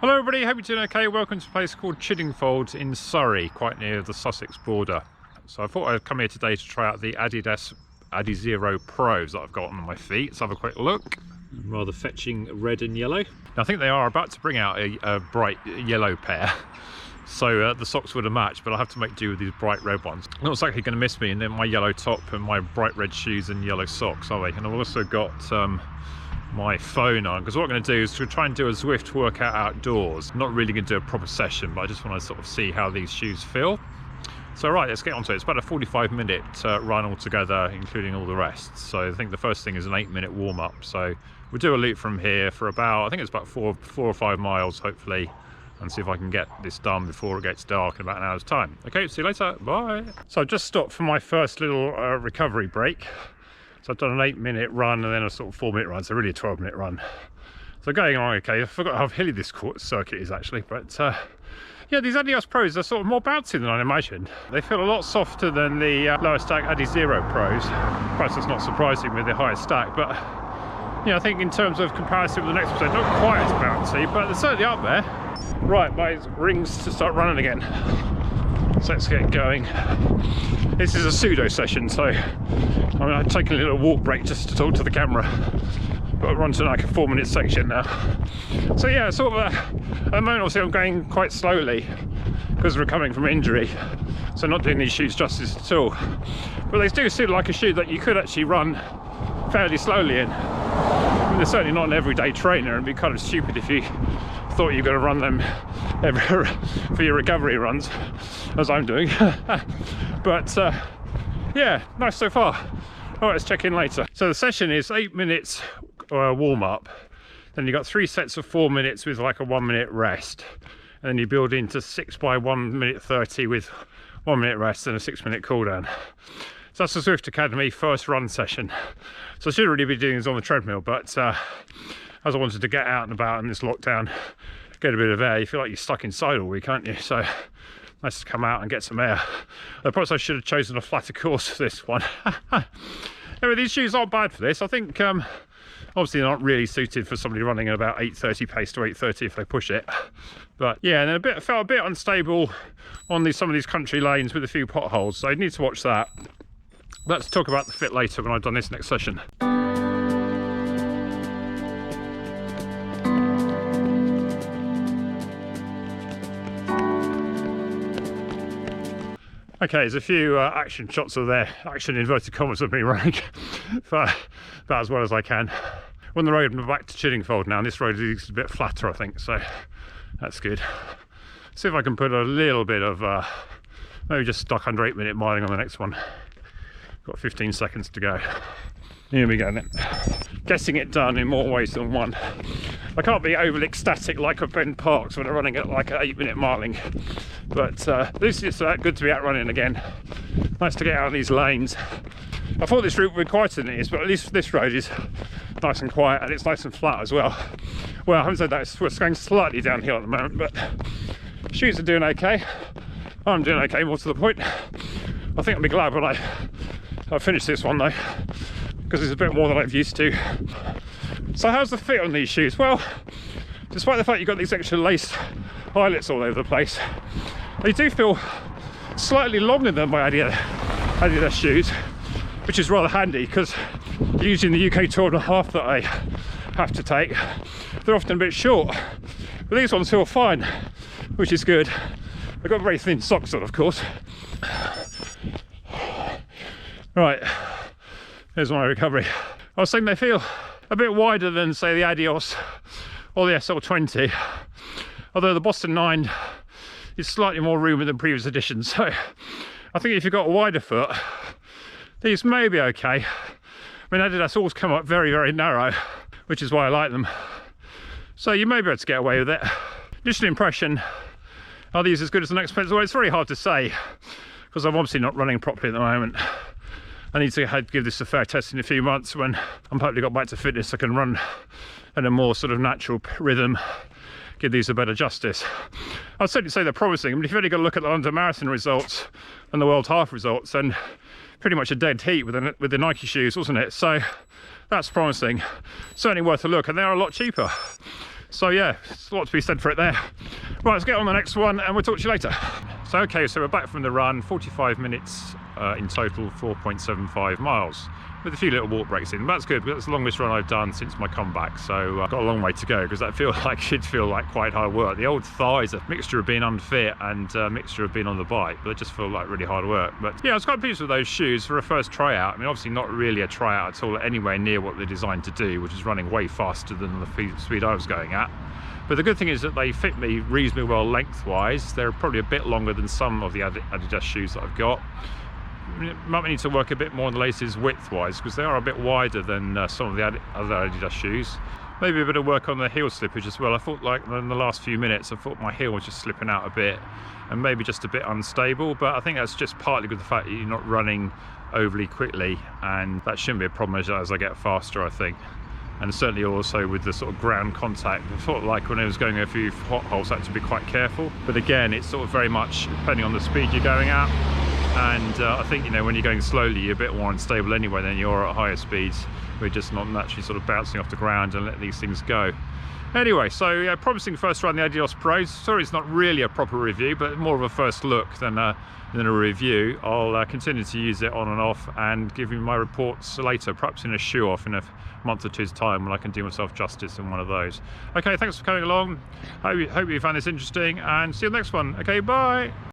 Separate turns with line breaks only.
Hello everybody, hope you're doing okay. Welcome to a place called Chiddingfold in Surrey, quite near the Sussex border. So I thought I'd come here today to try out the Adidas Adizero Pros that I've got on my feet. Let's have a quick look. Rather fetching red and yellow. Now, I think they are about to bring out a bright yellow pair. So the socks would have matched, but I'll have to make do with these bright red ones. Not exactly going to miss me in my yellow top and my bright red shoes and yellow socks, are they? And I've also got my phone on, because what I'm going to do is to try and do a Zwift workout outdoors. I'm not really going to do a proper session, but I just want to sort of see how these shoes feel. So right, let's get onto it. It's about a 45-minute run altogether, including all the rest. So I think the first thing is an 8-minute warm-up. So we'll do a loop from here for about, I think it's about four or 5 miles, hopefully, and see if I can get this done before it gets dark in about an hour's time. Okay, see you later, bye. So I've just stopped for my first little recovery break. So I've done an 8-minute run and then a sort of 4-minute run, so really a 12-minute run. So going on okay. I forgot how hilly this circuit is actually, but yeah, these Adios Pros are sort of more bouncy than I imagined. They feel a lot softer than the lower stack Adizero Pros. Perhaps that's not surprising with the higher stack, but you know, I think in terms of comparison with the next one, not quite as bouncy, but they're certainly up there. Right, my rings to start running again. So let's get going. This is a pseudo session, so I'm taking a little walk break just to talk to the camera. But we're on to like a 4-minute section now. So yeah, sort of at the moment obviously I'm going quite slowly because we're recovering from injury. So not doing these shoes justice at all. But they do seem like a shoe that you could actually run fairly slowly in. I mean, they're certainly not an everyday trainer, and it'd be kind of stupid if you thought you were going to run them for your recovery runs, as I'm doing. But yeah, nice so far. All right, let's check in later. So the session is 8 minutes warm up, then you got 3 sets of 4 minutes with like a 1-minute rest, and then you build into 6 by 1 minute 30 with 1 minute rest and a 6-minute cool down. So that's the Zwift Academy first run session. So I should really be doing this on the treadmill, but as I wanted to get out and about in this lockdown, get a bit of air. You feel like you're stuck inside all week, aren't you? So nice to come out and get some air. Perhaps I should have chosen a flatter course for this one. Anyway, these shoes aren't bad for this. I think obviously they're not really suited for somebody running at about 8:30 pace to 8:30 if they push it. But yeah, and then felt a bit unstable on some of these country lanes with a few potholes. So I need to watch that. Let's talk about the fit later when I've done this next session. Okay, there's a few action shots of their action inverted commas of me running for about as well as I can. On the road, I'm back to Chiddingfold now, and this road is a bit flatter, I think, so that's good. See if I can put a little bit of maybe just stuck under 8-minute miling on the next one. Got 15 seconds to go. Here we go then. Getting it done in more ways than one. I can't be overly ecstatic like I've been parked when I'm running at like an 8-minute miling, but this is good to be out running again. Nice to get out of these lanes. I thought this route would be quieter than it is, but at least this road is nice and quiet, and it's nice and flat as well. Well, I haven't said that, we're going slightly downhill at the moment, but shoes are doing okay. I'm doing okay, more to the point. I think I'll be glad when I finish this one though, because it's a bit more than I've used to. So how's the fit on these shoes? Well, despite the fact you've got these extra lace eyelets all over the place, they do feel slightly longer than my Adidas shoes, which is rather handy because using the UK 12.5 that I have to take, they're often a bit short. But these ones feel fine, which is good. I've got very thin socks on, of course. Right, here's my recovery. I was saying they feel a bit wider than, say, the Adios or the SL20, although the Boston 9 is slightly more roomy than previous editions. So I think if you've got a wider foot, these may be okay. I mean, Adidas always come up very, very narrow, which is why I like them. So you may be able to get away with it. Initial impression, are these as good as the next pair? Well, it's very hard to say because I'm obviously not running properly at the moment. I need to give this a fair test in a few months when I'm hopefully got back to fitness. I can run in a more sort of natural rhythm, give these a better justice. I'd certainly say they're promising. I mean, if you've only got to look at the London Marathon results and the World Half results, then pretty much a dead heat with the Nike shoes, wasn't it? So that's promising. Certainly worth a look, and they are a lot cheaper. So yeah, there's a lot to be said for it there. Right, let's get on the next one and we'll talk to you later. So okay, so we're back from the run, 45 minutes in total, 4.75 miles. With a few little walk breaks in. That's good, because that's the longest run I've done since my comeback, so I've got a long way to go, because that should feel like quite hard work. The old thighs, a mixture of being unfit and a mixture of being on the bike, but they just feel like really hard work. But yeah, I was quite pleased with those shoes for a first tryout. I mean, obviously not really a tryout at all, anywhere near what they're designed to do, which is running way faster than the speed I was going at. But the good thing is that they fit me reasonably well lengthwise. They're probably a bit longer than some of the Adidas shoes that I've got. Might need to work a bit more on the laces width-wise, because they are a bit wider than some of the other Adidas shoes. Maybe a bit of work on the heel slippage as well. I thought, like in the last few minutes, I thought my heel was just slipping out a bit and maybe just a bit unstable, but I think that's just partly with the fact that you're not running overly quickly, and that shouldn't be a problem as I get faster, I think. And certainly also with the sort of ground contact, I thought like when I was going a few potholes I had to be quite careful, but again it's sort of very much depending on the speed you're going at. And I think, you know, when you're going slowly you're a bit more unstable anyway than you're at higher speeds. We're just not naturally sort of bouncing off the ground and let these things go. Anyway, so yeah, promising first run the Adios Pro. Sorry it's not really a proper review, but more of a first look than a review. I'll continue to use it on and off and give you my reports later, perhaps in a shoe off in a month or two's time when I can do myself justice in one of those. Okay, thanks for coming along. Hope you found this interesting, and see you on the next one. Okay, bye.